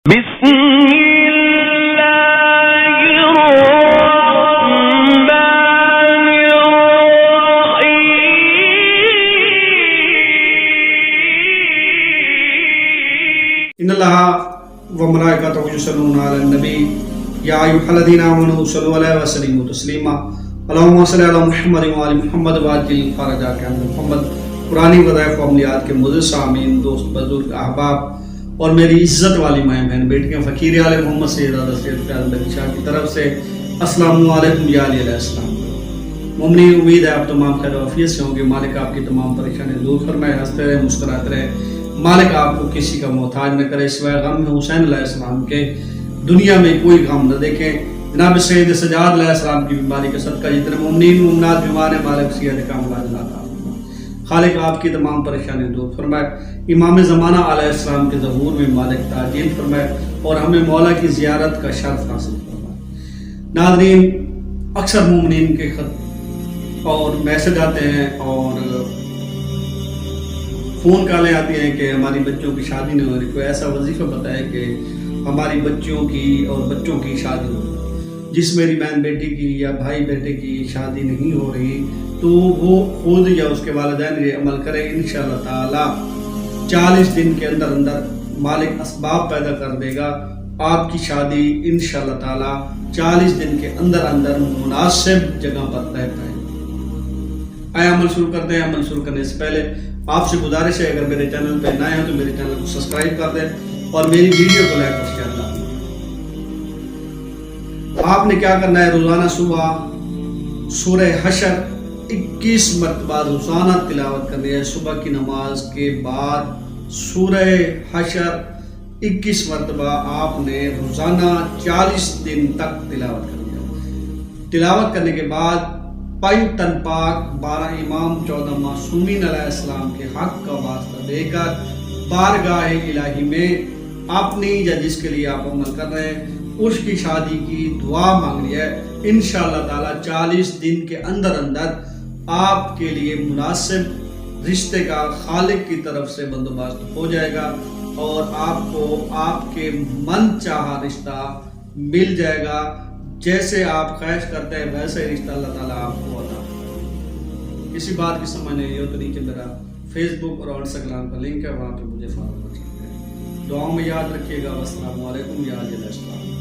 بسم اللہ الرحمن الرحیم ان اللہ وملائکتہ یصلون علی النبی یا ایھا الذین آمنوا صلوا علیہ وسلموا تسلیما اللہم صل علی محمد و آل محمد وعجل فرجہ کے محمد. پرانی وظائف و عملیات کے معزز سامعین، دوست، بزرگ، احباب اور میری عزت والی مائیں بہن بیٹیاں، فقیر آل محمد سید سید فیاض بلی شاہ کی طرف سے السلام علیکم یا علیہ السلام. مومنین، امید ہے آپ تمام خیر و عافیت سے ہوں گے. مالک آپ کی تمام پریشانیاں دور فرمائے، ہنستے رہے، مسکراتے رہے. مالک آپ کو کسی کا محتاج نہ کرے سوائے غم میں حسین علیہ السلام کے. دنیا میں کوئی غم نہ دیکھیں. جناب سید سجاد علیہ السلام کی بیماری کا صدقہ جتنے مومنین مومنات بیمار ہیں، مالک صحت کاملہ عطا فرمائے. خالق آپ کی تمام پریشانی دور فرمائے. امام زمانہ علیہ السلام کے ظہور میں مالک تعجیل فرمائے اور ہمیں مولا کی زیارت کا شرف حاصل فرمائے. ناظرین، اکثر مومنین کے خط اور میسج آتے ہیں اور فون کالیں آتی ہیں کہ ہماری بچوں کی شادی نہیں ہو رہی. کوئی ایسا وظیفہ بتائے کہ ہماری بچیوں کی اور بچوں کی شادی ہو رہی. جس میری بہن بیٹی کی یا بھائی بیٹے کی شادی نہیں ہو رہی تو وہ خود یا اس کے والدین یہ عمل کرے. انشاءاللہ تعالی 40 دن کے اندر اندر مالک اسباب پیدا کر دے گا. آپ کی شادی انشاءاللہ تعالی 40 دن کے اندر اندر مناسب جگہ پر طے پائے. آئے عمل شروع کرتے ہیں. عمل شروع کرنے سے پہلے آپ سے گزارش ہے، اگر میرے چینل پہ نئے ہیں تو میرے چینل کو سبسکرائب کر دیں اور میری ویڈیو کو لائک اور شیئر کر دیں. آپ نے کیا کرنا ہے؟ روزانہ صبح سورہ حشر 21 مرتبہ روزانہ تلاوت کرنی ہے. صبح کی نماز کے بعد سورہ حشر 21 مرتبہ آپ نے روزانہ 40 دن تک تلاوت کرنی ہے. تلاوت کرنے کے بعد 5 تن پاک 12 امام 14 معصومین علیہ السلام کے حق کا واسطہ دے کر بارگاہ الہی میں اپنی یا جس کے لیے آپ عمل کر رہے ہیں اس کی شادی کی دعا مانگنی ہے. انشاءاللہ تعالی 40 دن کے اندر اندر آپ کے لیے مناسب رشتے کا خالق کی طرف سے بندوبست ہو جائے گا اور آپ کو آپ کے من چاہا رشتہ مل جائے گا. جیسے آپ خواہش کرتے ہیں ویسے رشتہ اللہ تعالیٰ آپ کو عطا کرے. کسی بات کی سمجھ نہیں ہو تو نیچے میرا فیس بک اور انسٹاگرام کا لنک ہے، وہاں پہ مجھے فالو کر سکتے ہیں. دعاؤں میں یاد رکھیے گا. السلام علیکم یا علیہ السلام.